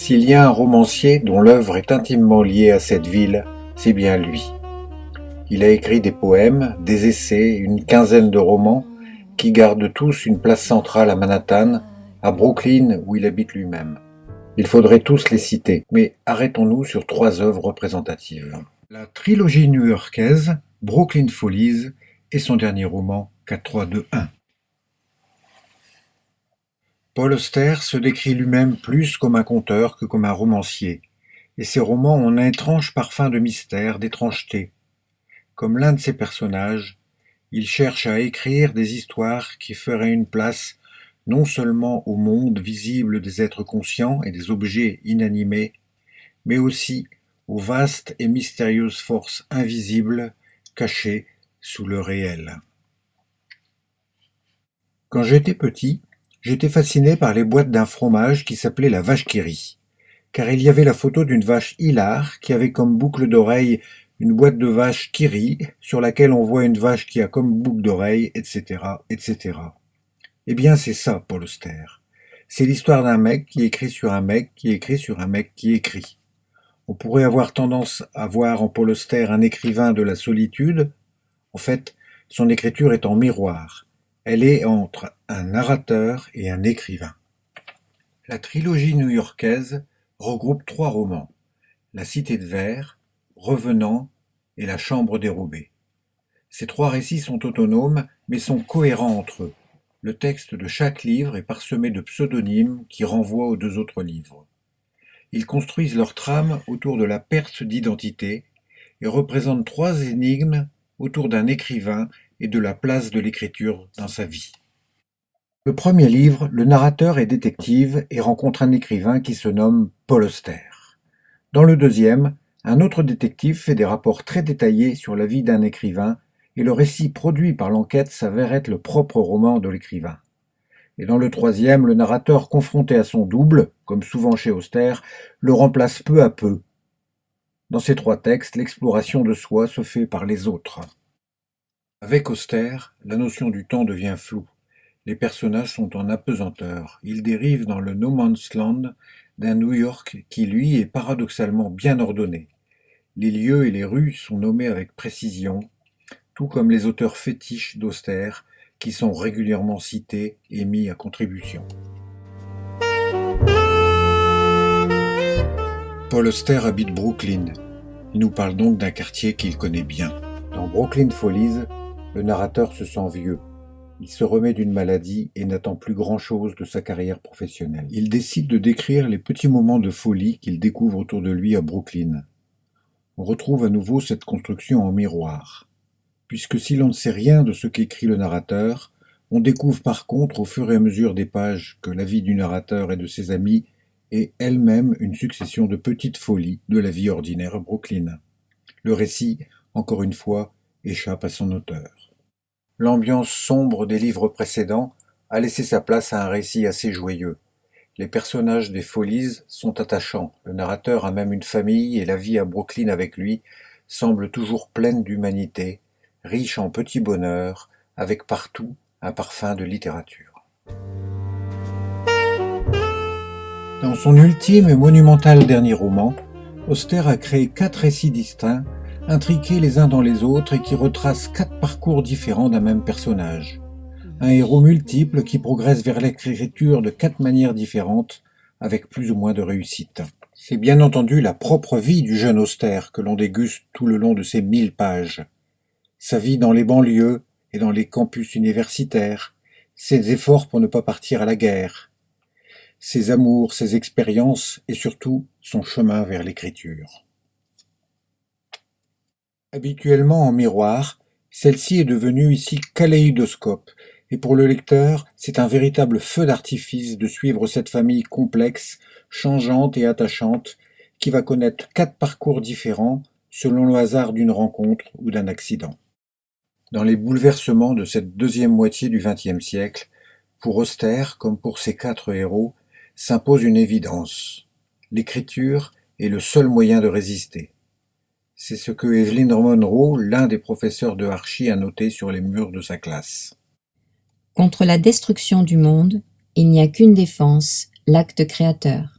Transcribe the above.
S'il y a un romancier dont l'œuvre est intimement liée à cette ville, c'est bien lui. Il a écrit des poèmes, des essais, une quinzaine de romans qui gardent tous une place centrale à Manhattan, à Brooklyn où il habite lui-même. Il faudrait tous les citer, mais arrêtons-nous sur 3 œuvres représentatives. La trilogie new-yorkaise, Brooklyn Follies, et son dernier roman, 4321. Paul Auster se décrit lui-même plus comme un conteur que comme un romancier, et ses romans ont un étrange parfum de mystère, d'étrangeté. Comme l'un de ses personnages, il cherche à écrire des histoires qui feraient une place non seulement au monde visible des êtres conscients et des objets inanimés, mais aussi aux vastes et mystérieuses forces invisibles cachées sous le réel. Quand j'étais petit, j'étais fasciné par les boîtes d'un fromage qui s'appelait la vache qui rit, car il y avait la photo d'une vache hilare qui avait comme boucle d'oreille une boîte de vache qui rit, sur laquelle on voit une vache qui a comme boucle d'oreille, etc., etc. Eh bien, c'est ça, Paul Auster. C'est l'histoire d'un mec qui écrit sur un mec qui écrit sur un mec qui écrit. On pourrait avoir tendance à voir en Paul Auster un écrivain de la solitude. En fait, son écriture est en miroir. Elle est entre un narrateur et un écrivain. La trilogie new-yorkaise regroupe 3 romans, La Cité de Verre, Revenant et La Chambre dérobée. Ces 3 récits sont autonomes, mais sont cohérents entre eux. Le texte de chaque livre est parsemé de pseudonymes qui renvoient aux 2 autres livres. Ils construisent leur trame autour de la perte d'identité et représentent 3 énigmes autour d'un écrivain et de la place de l'écriture dans sa vie. Le premier livre, le narrateur est détective et rencontre un écrivain qui se nomme Paul Auster. Dans le deuxième, un autre détective fait des rapports très détaillés sur la vie d'un écrivain et le récit produit par l'enquête s'avère être le propre roman de l'écrivain. Et dans le troisième, le narrateur confronté à son double, comme souvent chez Auster, le remplace peu à peu. Dans ces 3 textes, l'exploration de soi se fait par les autres. Avec Auster, la notion du temps devient floue. Les personnages sont en apesanteur. Ils dérivent dans le no man's land d'un New York qui, lui, est paradoxalement bien ordonné. Les lieux et les rues sont nommés avec précision, tout comme les auteurs fétiches d'Auster, qui sont régulièrement cités et mis à contribution. Paul Auster habite Brooklyn. Il nous parle donc d'un quartier qu'il connaît bien. Dans Brooklyn Follies, le narrateur se sent vieux. Il se remet d'une maladie et n'attend plus grand-chose de sa carrière professionnelle. Il décide de décrire les petits moments de folie qu'il découvre autour de lui à Brooklyn. On retrouve à nouveau cette construction en miroir. Puisque si l'on ne sait rien de ce qu'écrit le narrateur, on découvre par contre au fur et à mesure des pages que la vie du narrateur et de ses amis est elle-même une succession de petites folies de la vie ordinaire à Brooklyn. Le récit, encore une fois, échappe à son auteur. L'ambiance sombre des livres précédents a laissé sa place à un récit assez joyeux. Les personnages des Follies sont attachants, le narrateur a même une famille et la vie à Brooklyn avec lui semble toujours pleine d'humanité, riche en petits bonheurs, avec partout un parfum de littérature. Dans son ultime et monumental dernier roman, Auster a créé 4 récits distincts, intriqués les uns dans les autres et qui retracent 4 parcours différents d'un même personnage. Un héros multiple qui progresse vers l'écriture de 4 manières différentes, avec plus ou moins de réussite. C'est bien entendu la propre vie du jeune Auster que l'on déguste tout le long de ces 1000 pages. Sa vie dans les banlieues et dans les campus universitaires, ses efforts pour ne pas partir à la guerre, ses amours, ses expériences et surtout son chemin vers l'écriture. Habituellement en miroir, celle-ci est devenue ici kaléidoscope, et pour le lecteur, c'est un véritable feu d'artifice de suivre cette famille complexe, changeante et attachante, qui va connaître 4 parcours différents selon le hasard d'une rencontre ou d'un accident. Dans les bouleversements de cette deuxième moitié du XXe siècle, pour Auster, comme pour ses 4 héros, s'impose une évidence. L'écriture est le seul moyen de résister. C'est ce que Evelyn Monroe, l'un des professeurs de Archie, a noté sur les murs de sa classe. Contre la destruction du monde, il n'y a qu'une défense, l'acte créateur.